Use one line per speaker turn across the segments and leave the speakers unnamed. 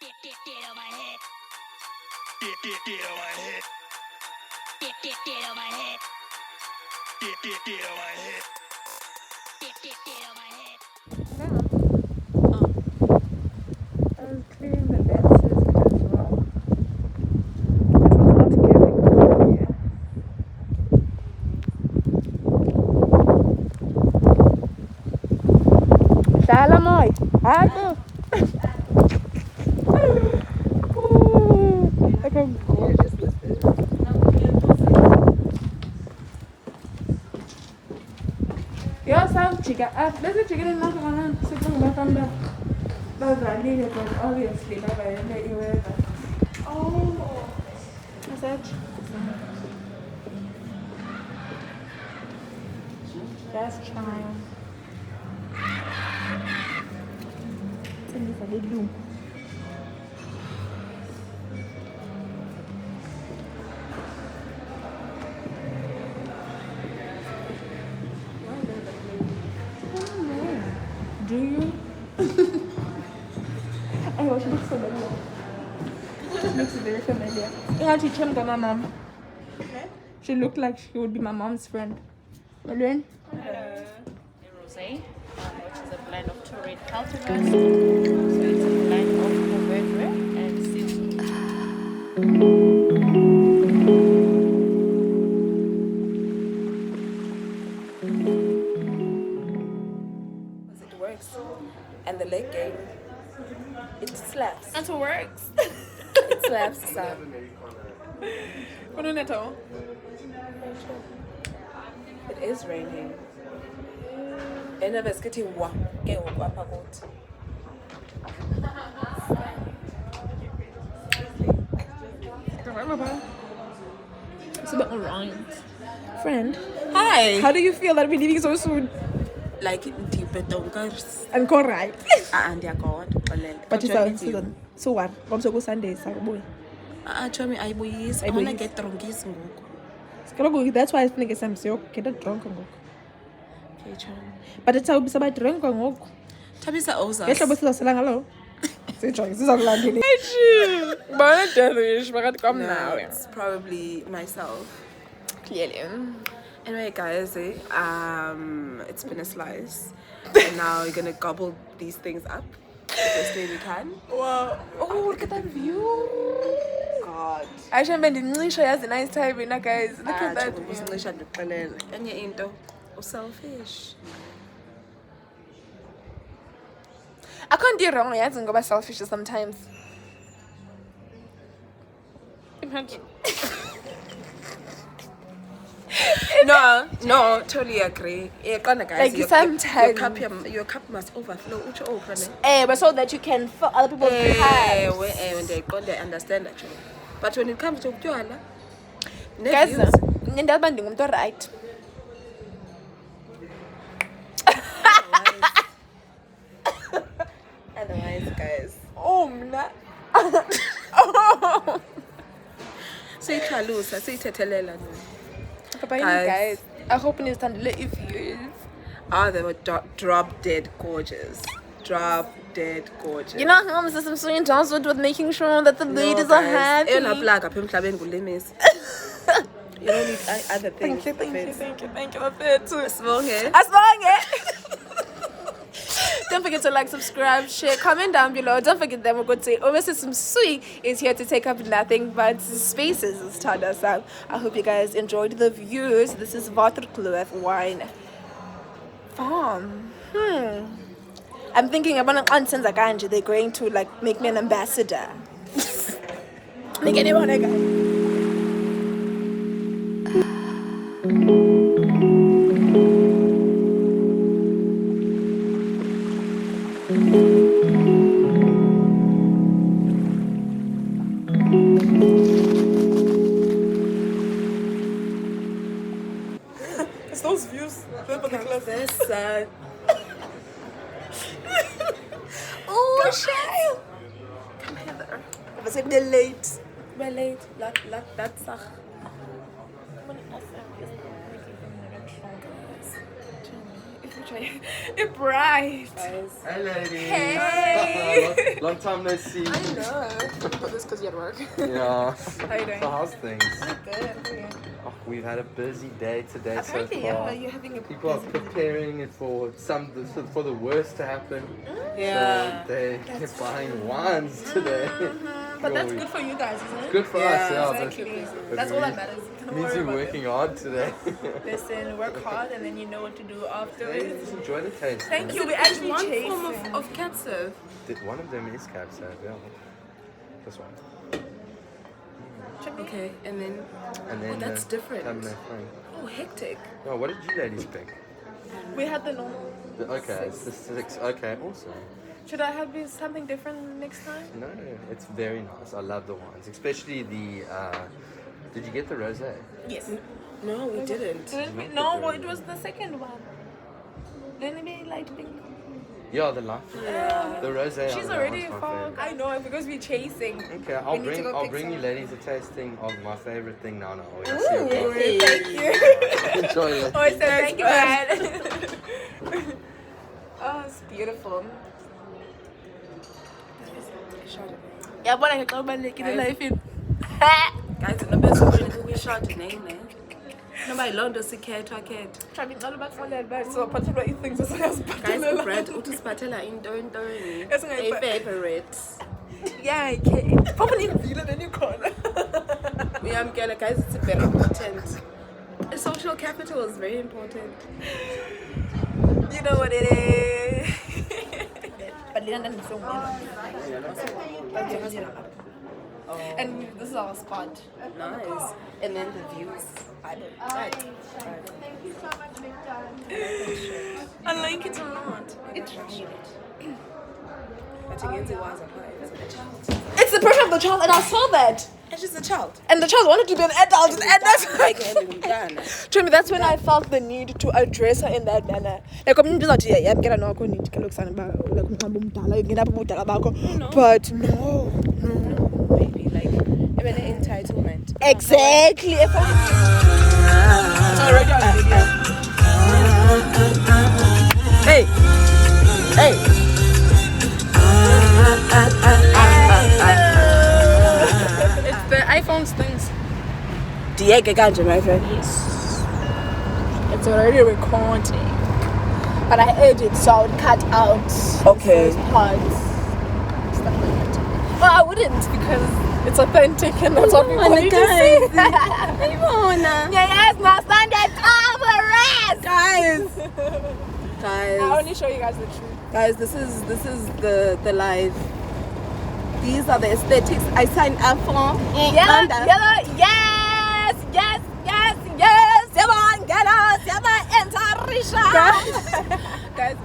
Get on my head. Get on my head. Get on my head. Get on my head. Get on my head.
I was clearing the lenses as well. It was not giving good here. Dala mooi. Hago. Look how gorgeous this is. Yo, some chicken. There's a chicken in my hand. Sitting back on the. But obviously, you wear that. Oh, what's that? That's child. It's a little blue. Do you? Oh, she looks familiar. She looks very familiar. Yeah, she came to my mom. She looked like she would be my mom's friend. Malene?
Hello. Rosé, which is a blend of two red cultivars. So it's a blend of Mourvedre and City.
It works. And the leg game, it slaps.
And it works.
It slaps. It is raining. And I was getting wa.
It's a bit alright. Friend,
Hi.
how do you feel that we're leaving so soon?
Like deep donkers.
And go right.
And they're gone.
But it's so what? I'm so good Sunday, boy.
Actually, I boys. I wanna get drunkies.
That's why I think I'm so get a drunk.
Okay, Chum.
But it's how about drunk.
Tabisa Oza.
Yes, I was hello. Say drunk. This is a land.
No, it's probably myself.
Clearly.
Anyway, guys, it's been a slice. And now we're gonna gobble these things up the best way we can.
Wow. Oh, look at that view.
God.
I should have been a nice time, guys. Look at that view.
And you're into selfish.
I can't do wrong. I have to go by selfish sometimes. Imagine.
No, totally agree. Yeah, guys,
Like sometimes
your cup must overflow.
but so that you can fill other people's cups.
When they understand actually. But when it comes to Joanna,
Guys, I'm right.
Otherwise, guys.
Oh, mna.
Say Chalusa, say Tetelela.
Guys, I hope you understand if you.
They were drop dead gorgeous. Drop dead gorgeous.
You know how I'm so intense with making sure that the ladies are happy.
You don't need other things.
Thank you. That's it.
Small hair.
Don't forget to like, subscribe, share, comment down below. Don't forget that we're going to say Mrs. Sui is here to take up nothing but spaces, as Tada said. I hope you guys enjoyed the views. This is Waterkloof Wine Farm. I'm thinking about an they're going to like make me an ambassador. Make anyone a guy. It's those views.
This
Oh, child.
come hither.
I was like, we're late.
We're late. That's
If we It's bright.
Guys.
Hey, ladies.
Hey.
long time no see.
I know. This is because you're at work.
Yeah.
How you doing?
So how's things?
Good.
Oh, we've had a busy day today
Apparently,
so far.
yeah, you're having a
People are preparing it for the worst to happen.
Yeah.
So they're buying wines today.
But that's good for you guys, isn't it?
Good for us, yeah.
Exactly.
But
That's all that matters. Don't
means
worry
you're
about
working hard today.
it. Listen, work hard and then you know what to do
Hey,
afterwards.
just enjoy the taste.
Thank
man.
you. We're actually
One
chasing.
form of cat serve.
One of them is cab serve, yeah. This one.
Okay, and then that's
the
different.
Cabernet Franc.
Oh, hectic.
No, what did you ladies pick?
We had the normal.
Okay, it's the 6. Okay, awesome.
Should I have something different next time?
No, it's very nice. I love the wines, especially the. Did you get the rosé?
Yes.
No, we didn't.
Didn't we? No, well, it was the second one. Didn't we light pink?
Yeah, the light.
Yeah.
The rosé.
She's
that
already
one's my
far.
favorite.
I know because we're chasing.
Okay,
We need to go
I'll
pick
bring you
some.
ladies a tasting of my favorite thing now.
Thank you.
Enjoy it.
Oh, I said thank you, man. Oh, it's beautiful. Yeah, but I can't believe it. Life in.
Guys, no best friend we shot name there. Nobody londo sikhetwa khetha.
Trying not about for that, but so particular things as well as
Guys, Brad utisiphathela into ntoni.
Yes, ngayipha-
A favorite.
Yeah, okay. Probably feel than you call.
Uyamkela, guys, it's very important. Social capital is very important.
You know what it is. But then I'm so and this is our spot.
Nice. And then the views.
I like it a lot. It's cute. It's the pressure of the child, and I saw that.
It's just a child.
And the child wanted to be an adult, and that's
Like,
to me, that's when I felt the need to address her in that manner. Like, I'm not saying, yeah, I'm getting no need to look but no,
maybe like even an entitlement.
exactly. If
Hey, hey.
it's the iPhone's things.
Diego Ganja, my friend.
Yes, it's already recording, but I edit so I would cut out
Okay.
those parts, stuff like that. Well, I wouldn't because it's authentic and that's what people need to see. Yes, my standard Alvarez.
Guys,
I only show you guys the truth.
guys, this is the live. These are the aesthetics I signed up for.
Yes. Come on, get us.
Guys,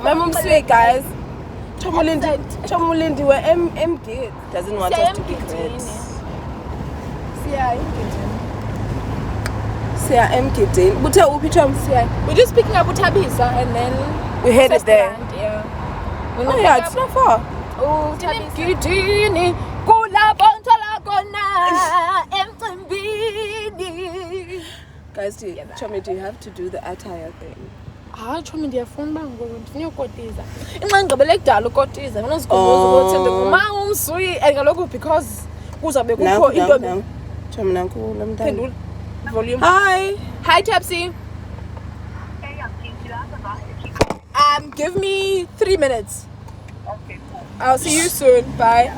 my mom sweet, guys. Chomulindi were MG doesn't want us to be great. Siya MG. Butha uphi Chom?
We're just picking up Utabisa and then
We headed
first
there.
round, yeah.
Oh yeah, it's not far.
Oh, Utabisa. Kulabontola kona emcimbini.
Guys, Chomi, do you have to do the attire thing?
Hayi Chomi ndiyafuna uba ngoku ndifuna ukotiza. Inxa ngigqibele kudala ukotiza nginozikhumbuza ukuthi ndinguma umswi and kaloku because kuzabe kukho into
Chomi nanku lo mntana.
Phendula volume.
Hi.
Tapsy. Give me 3 minutes.
Okay, cool.
I'll see you soon. Bye.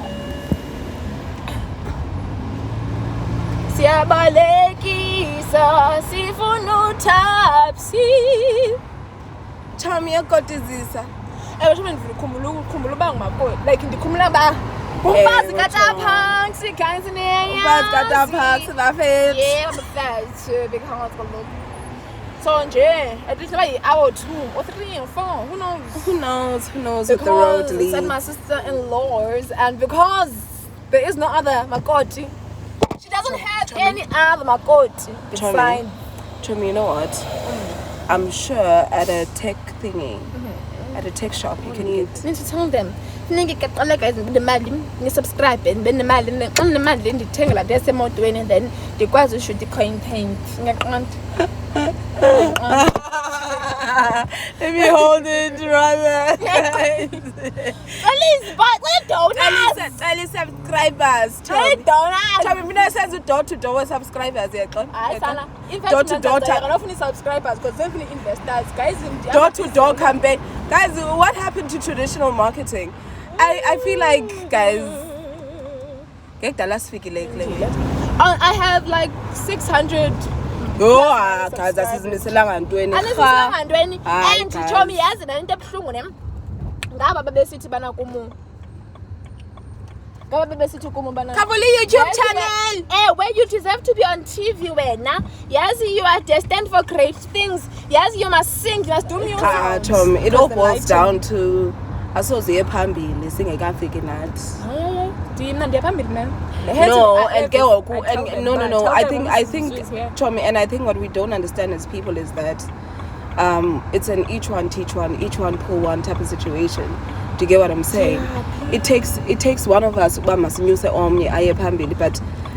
Siyabalekisa sifuna uTapsi.
Chomi yakotizisa.
Ewe shome ndikhumbula uba ngumakoti. Like ndikhumbula ba umfazi kataphansi guys neya.
Umfazi kataphansi bafethu.
Yeah, bafethu because kaloku. So nje at least about hour 2 or 3 or 4, who knows?
Who knows what the road
Because
leads.
and my sister-in-laws, and because there is no other makoti, she doesn't have any other makoti. It's
Chomi.
fine.
Chomi, you know what? I'm sure at a tech thingy, at a tech shop, you can eat.
Need to tell them. Ngikaqala guys nginemali ngisubscribe benemali nginemali ndithengela desemotweni then ndikwazi ushoot i-content ngiyaqonda
Let me hold it, rather.
Please, but we don't
Tell subscribers.
I don't
Tell me, I send door-to-door subscribers.
In fact,
Door-to-door
subscribers because definitely investors, guys.
Door-to-door campaign. Guys, what happened to traditional marketing? I feel like, guys.
I have like 600.
Oh, guys, that's missing
and show me as an interpretation. Ngaba bebesithi bana kumu. Ngaba bebesithi kumu bana.
Aphelele YouTube channel.
Where you deserve to be on TV wena. Yes, you are destined for great things. Yes, you must sing, you must do music.
Tom, it all boils down to asoziye phambili singekafiki nathi. No, no. I think, Tommy, and I think what we don't understand as people is that it's an each one teach one, each one pull one type of situation. Do you get what I'm saying? Yeah. It takes one of us, but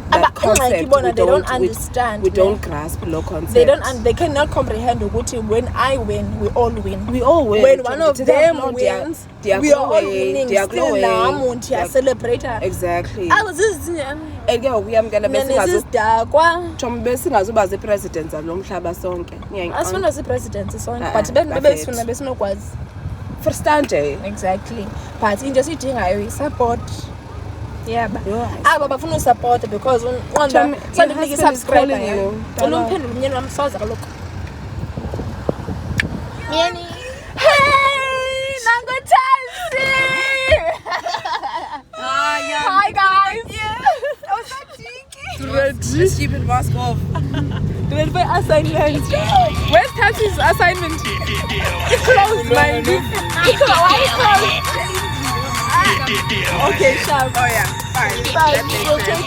that concept
they don't understand.
We don't grasp low concept.
They cannot comprehend when I win, we all win.
We all win.
When one of them wins, we are all winning. Still now, celebrate.
Exactly.
I was just
we am gonna as the president
as soon as the president is on, but
first time
exactly. But in just eating I support. Yeah, but I bafuna support because one somebody subscribe you. I'm so look. Hey, Nango Tansi. Hi guys. Yeah. I was that cheeky.
Just keep it mask off.
Do it by assignment. Where's Tansi's assignment? It's closed, man. Okay, sharp.
Oh yeah, fine.
Bye. Okay.